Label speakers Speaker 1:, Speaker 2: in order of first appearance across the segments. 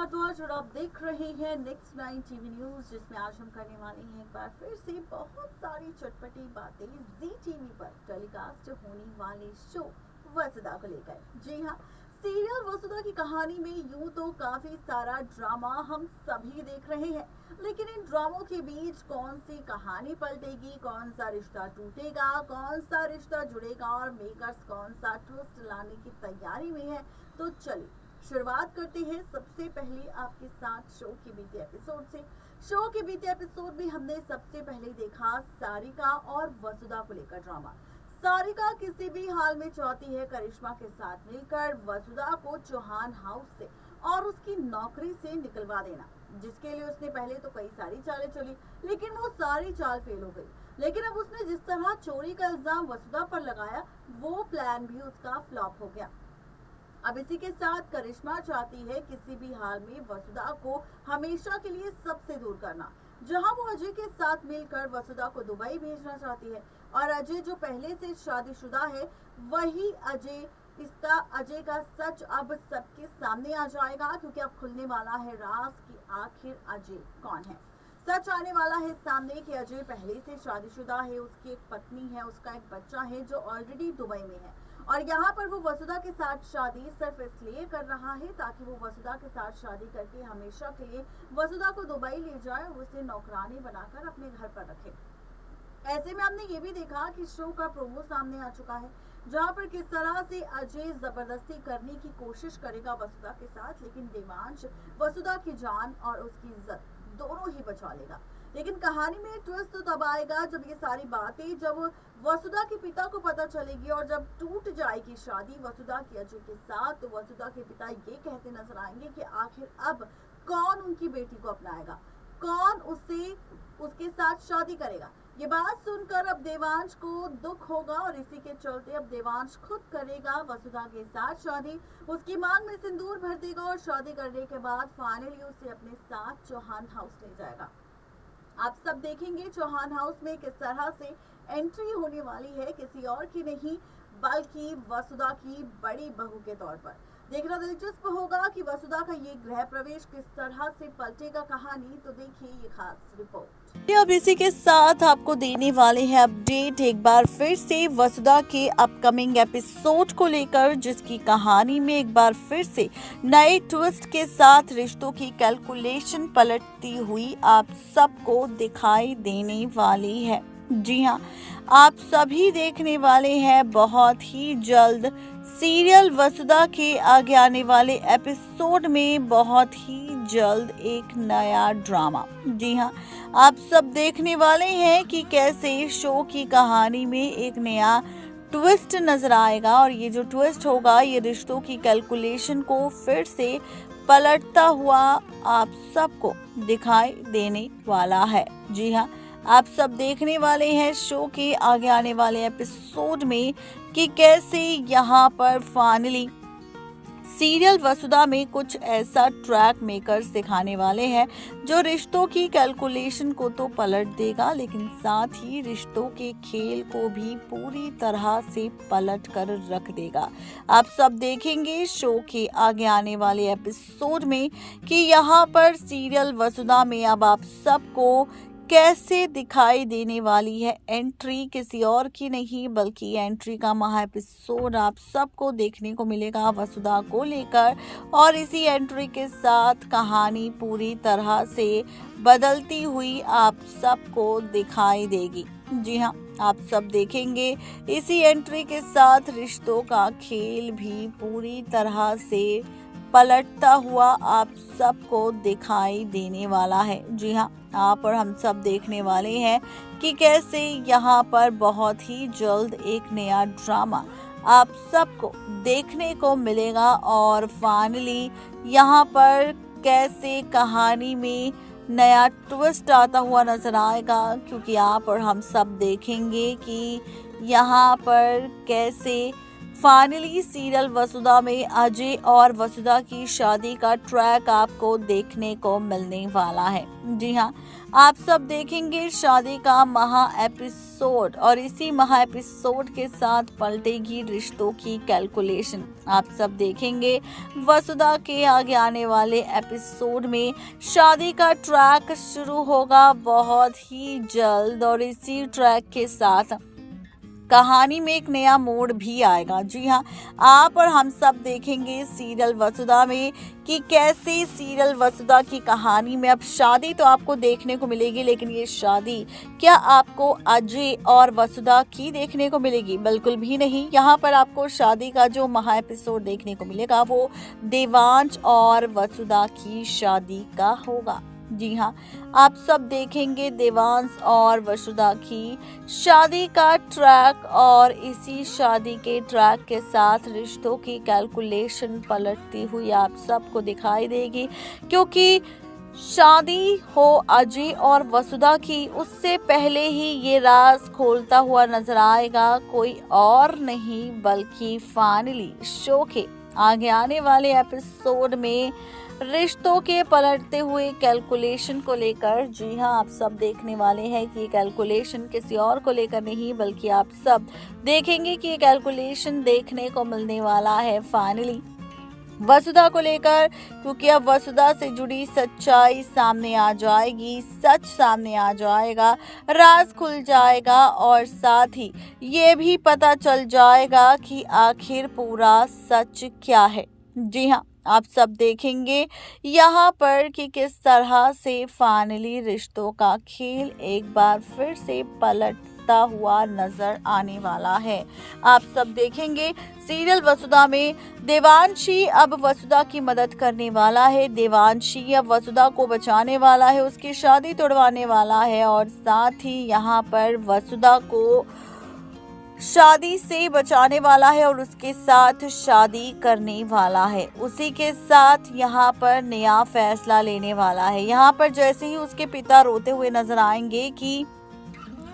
Speaker 1: भारद्वाज और आप देख रहे हैं नेक्स्ट 9 टीवी न्यूज, जिसमें आज हम करने वाले हैं एक बार फिर से बहुत सारी चटपटी बातें जी टीवी पर टेलीकास्ट होने वाले शो वसुधा को लेकर। जी हाँ, सीरियल वसुधा की कहानी में यूं तो काफी सारा ड्रामा हम सभी देख रहे हैं, लेकिन इन ड्रामों के बीच कौन सी कहानी पलटेगी, कौन सा रिश्ता टूटेगा, कौन सा रिश्ता जुड़ेगा और मेकर्स कौन सा ट्विस्ट लाने की तैयारी में है। तो चलिए शुरुआत करते हैं सबसे पहले आपके साथ शो के बीते एपिसोड से। शो के बीते एपिसोड में हमने सबसे पहले देखा सारिका और वसुधा को लेकर ड्रामा। सारिका किसी भी हाल में चाहती है करिश्मा के साथ मिलकर वसुधा को चौहान हाउस से और उसकी नौकरी से निकलवा देना, जिसके लिए उसने पहले तो कई सारी चालें चली, लेकिन वो सारी चाल फेल हो गई। लेकिन अब उसने जिस तरह चोरी का इल्जाम वसुधा पर लगाया, वो प्लान भी उसका फ्लॉप हो गया। अब इसी के साथ करिश्मा चाहती है किसी भी हाल में वसुधा को हमेशा के लिए सबसे दूर करना। जहां वो अजय के साथ मिलकर वसुधा को दुबई भेजना चाहती है, और अजय जो पहले से शादीशुदा है वही अजय का सच अब सबके सामने आ जाएगा, क्योंकि अब खुलने वाला है राज कि आखिर अजय कौन है। सच आने वाला है सामने कि अजय पहले से शादीशुदा है, उसकी एक पत्नी है, उसका एक बच्चा है जो ऑलरेडी दुबई में है, और यहाँ पर वो वसुधा के साथ शादी सिर्फ इसलिए कर रहा है ताकि वो वसुधा के साथ शादी करके हमेशा के लिए वसुधा को दुबई ले जाए और उसे नौकरानी बनाकर अपने घर पर रखे। ऐसे में हमने ये भी देखा कि शो का प्रोमो सामने आ चुका है, जहाँ पर किस तरह से अजय जबरदस्ती करने की कोशिश करेगा वसुधा के साथ, लेकिन देवांश वसुधा की जान और उसकी इज्जत दोनों ही बचा लेगा। लेकिन कहानी में ट्विस्ट तो तब आएगा जब ये सारी बातें जब वसुधा के पिता को पता चलेगी, और जब टूट जाएगी शादी वसुधा की अजय के साथ, तो वसुधा के पिता ये कहते नजर आएंगे कि आखिर अब कौन उनकी बेटी को अपनाएगा, कौन उसके साथ शादी करेगा। ये बात सुनकर अब देवांश को दुख होगा, और इसी के चलते अब देवांश खुद करेगा वसुधा के साथ शादी, उसकी मांग में सिंदूर भर देगा और शादी करने के बाद फाइनली उसे अपने साथ चौहान हाउस ले जाएगा। आप सब देखेंगे चौहान हाउस में किस तरह से एंट्री होने वाली है, किसी और की नहीं बल्कि वसुधा की बड़ी बहू के तौर पर। देखना दिलचस्प होगा कि वसुधा का ये गृह प्रवेश किस तरह से पलटेगा कहानी। तो देखिए ये खास रिपोर्ट।
Speaker 2: अब इसी के साथ आपको देने वाले हैं अपडेट एक बार फिर से वसुधा के अपकमिंग एपिसोड को लेकर, जिसकी कहानी में एक बार फिर से नए ट्विस्ट के साथ रिश्तों की कैलकुलेशन पलटती हुई आप सबको दिखाई देने वाली है। जी हाँ, आप सभी देखने वाले हैं बहुत ही जल्द सीरियल वसुधा के आगे आने वाले एपिसोड में बहुत ही जल्द एक नया ड्रामा। जी हाँ, आप सब देखने वाले हैं कि कैसे शो की कहानी में एक नया ट्विस्ट नजर आएगा, और ये जो ट्विस्ट होगा ये रिश्तों की कैलकुलेशन को फिर से पलटता हुआ आप सबको दिखाई देने वाला है। जी हाँ, आप सब देखने वाले हैं शो के आगे आने वाले एपिसोड में कि कैसे यहाँ पर फाइनली सीरियल वसुधा में कुछ ऐसा ट्रैक मेकर्स दिखाने वाले हैं जो रिश्तों की कैलकुलेशन को तो पलट देगा, लेकिन साथ ही रिश्तों के खेल को भी पूरी तरह से पलट कर रख देगा। आप सब देखेंगे शो के आगे आने वाले एपिसोड में कि यहाँ पर सीरियल वसुधा में अब आप सबको कैसे दिखाई देने वाली है एंट्री, किसी और की नहीं बल्कि एंट्री का महा एपिसोड आप सबको देखने को मिलेगा वसुधा को लेकर, और इसी एंट्री के साथ कहानी पूरी तरह से बदलती हुई आप सबको दिखाई देगी। जी हाँ, आप सब देखेंगे इसी एंट्री के साथ रिश्तों का खेल भी पूरी तरह से पलटता हुआ आप सबको दिखाई देने वाला है। जी हाँ, आप और हम सब देखने वाले हैं कि कैसे यहाँ पर बहुत ही जल्द एक नया ड्रामा आप सबको देखने को मिलेगा, और फाइनली यहाँ पर कैसे कहानी में नया ट्विस्ट आता हुआ नजर आएगा, क्योंकि आप और हम सब देखेंगे कि यहाँ पर कैसे फाइनली सीरियल वसुधा में अजय और वसुधा की शादी का ट्रैक आपको देखने को मिलने वाला है। जी हाँ, आप सब देखेंगे शादी का महा एपिसोड एपिसोड और इसी महा एपिसोड के साथ पलटेगी रिश्तों की कैलकुलेशन। आप सब देखेंगे वसुधा के आगे आने वाले एपिसोड में शादी का ट्रैक शुरू होगा बहुत ही जल्द और इसी ट्रैक के साथ कहानी में एक नया मोड़ भी आएगा। जी हाँ, आप और हम सब देखेंगे सीरियल वसुधा में कि कैसे सीरियल वसुधा की कहानी में अब शादी तो आपको देखने को मिलेगी, लेकिन ये शादी क्या आपको अजय और वसुधा की देखने को मिलेगी? बिल्कुल भी नहीं। यहाँ पर आपको शादी का जो महा एपिसोड देखने को मिलेगा वो देवांश और वसुधा की शादी का होगा। जी हाँ, आप सब देखेंगे देवांश और वसुधा की शादी का ट्रैक और इसी शादी के ट्रैक के साथ रिश्तों की कैलकुलेशन पलटती हुई आप सबको दिखाई देगी, क्योंकि शादी हो अजय और वसुधा की उससे पहले ही ये राज खोलता हुआ नजर आएगा कोई और नहीं बल्कि फाइनली शो के आगे आने वाले एपिसोड में रिश्तों के पलटते हुए कैलकुलेशन को लेकर। जी हाँ, आप सब देखने वाले हैं कि ये कैलकुलेशन किसी और को लेकर नहीं बल्कि आप सब देखेंगे कि ये कैलकुलेशन देखने को मिलने वाला है फाइनली वसुधा को लेकर, क्योंकि अब वसुधा से जुड़ी सच्चाई सामने आ जाएगी, सच सामने आ जाएगा, राज खुल जाएगा और साथ ही ये भी पता चल जाएगा कि आखिर पूरा सच क्या है। जी हाँ, आप सब देखेंगे यहाँ पर कि किस तरह से फाइनली रिश्तों का खेल एक बार फिर से पलटता हुआ नजर आने वाला है। आप सब देखेंगे सीरियल वसुधा में देवांशी अब वसुधा की मदद करने वाला है, देवांशी अब वसुधा को बचाने वाला है, उसकी शादी तोड़वाने वाला है और साथ ही यहाँ पर वसुधा को शादी से बचाने वाला है और उसके साथ शादी करने वाला है। उसी के साथ यहाँ पर नया फैसला लेने वाला है। यहाँ पर जैसे ही उसके पिता रोते हुए नजर आएंगे कि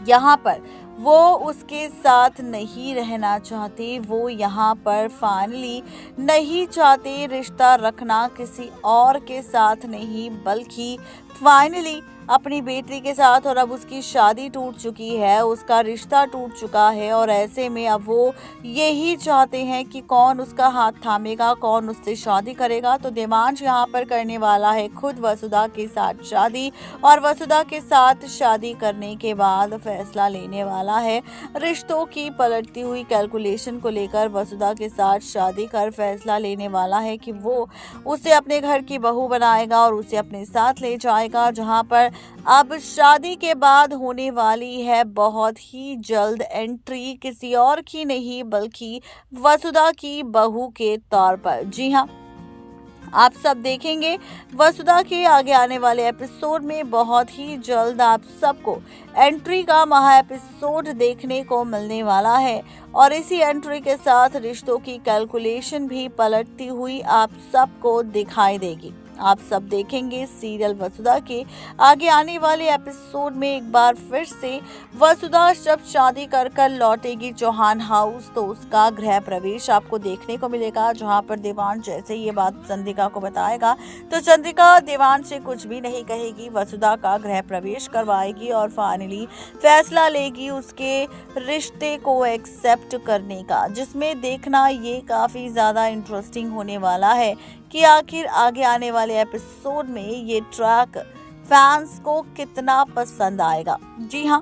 Speaker 2: यहाँ पर वो उसके साथ नहीं रहना चाहते, वो यहाँ पर फाइनली नहीं चाहते रिश्ता रखना किसी और के साथ नहीं बल्कि फाइनली अपनी बेटी के साथ, और अब उसकी शादी टूट चुकी है, उसका रिश्ता टूट चुका है और ऐसे में अब वो यही चाहते हैं कि कौन उसका हाथ थामेगा, कौन उससे शादी करेगा। तो देवांश यहाँ पर करने वाला है खुद वसुधा के साथ शादी और वसुधा के साथ शादी करने के बाद फैसला लेने वाला है रिश्तों की पलटती हुई कैलकुलेशन को लेकर। वसुधा के साथ शादी कर फैसला लेने वाला है कि वो उसे अपने घर की बहू बनाएगा और उसे अपने साथ ले जाएगा, जहाँ पर अब शादी के बाद होने वाली है बहुत ही जल्द एंट्री किसी और की नहीं बल्कि वसुधा की बहू के तौर पर। जी हाँ, आप सब देखेंगे वसुधा के आगे आने वाले एपिसोड में बहुत ही जल्द आप सबको एंट्री का महा एपिसोड देखने को मिलने वाला है और इसी एंट्री के साथ रिश्तों की कैलकुलेशन भी पलटती हुई आप सबको दिखाई देगी। आप सब देखेंगे सीरियल वसुधा के आगे आने वाले एपिसोड में एक बार फिर से वसुधा जब शादी कर लौटेगी चौहान हाउस तो उसका गृह प्रवेश आपको देखने को मिलेगा, जहां पर देवांश जैसे ये बात चंद्रिका को बताएगा तो चंद्रिका देवांश से कुछ भी नहीं कहेगी, वसुधा का गृह प्रवेश करवाएगी और फाइनली फैसला लेगी उसके रिश्ते को एक्सेप्ट करने का, जिसमें देखना ये काफी ज्यादा इंटरेस्टिंग होने वाला है कि आखिर आगे आने वाले एपिसोड में ये ट्रैक फैंस को कितना पसंद आएगा। जी हाँ,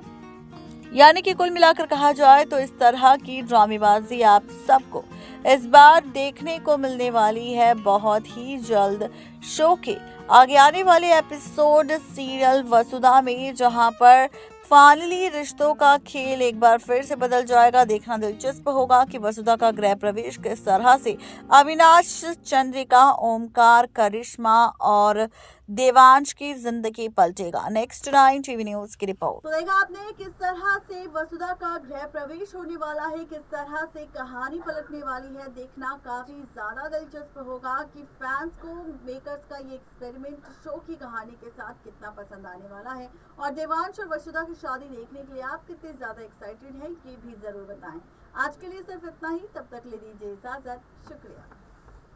Speaker 2: यानी कि कुल मिलाकर कहा जाए तो इस तरह की ड्रामेबाजी आप सबको इस बार देखने को मिलने वाली है बहुत ही जल्द शो के आगे आने वाले एपिसोड सीरियल वसुधा में, जहां पर फाइनली रिश्तों का खेल एक बार फिर से बदल जाएगा। देखना दिलचस्प होगा कि वसुधा का गृह प्रवेश किस तरह से अविनाश, चंद्रिका, ओमकार, करिश्मा और देवांश की जिंदगी पलटेगा। नेक्स्ट 9 टीवी न्यूज की रिपोर्ट।
Speaker 1: तो देखा आपने किस तरह से वसुधा का गृह प्रवेश होने वाला है, किस तरह से कहानी पलटने वाली है। देखना काफी ज्यादा दिलचस्प होगा कि फैंस को मेकर्स का ये एक्सपेरिमेंट शो की कहानी के साथ कितना पसंद आने वाला है और देवांश और वसुधा की शादी देखने के लिए आप कितने ज्यादा एक्साइटेड हैं ये भी जरूर बताएं। आज के लिए सिर्फ इतना ही, तब तक ले दीजिए इजाजत। शुक्रिया।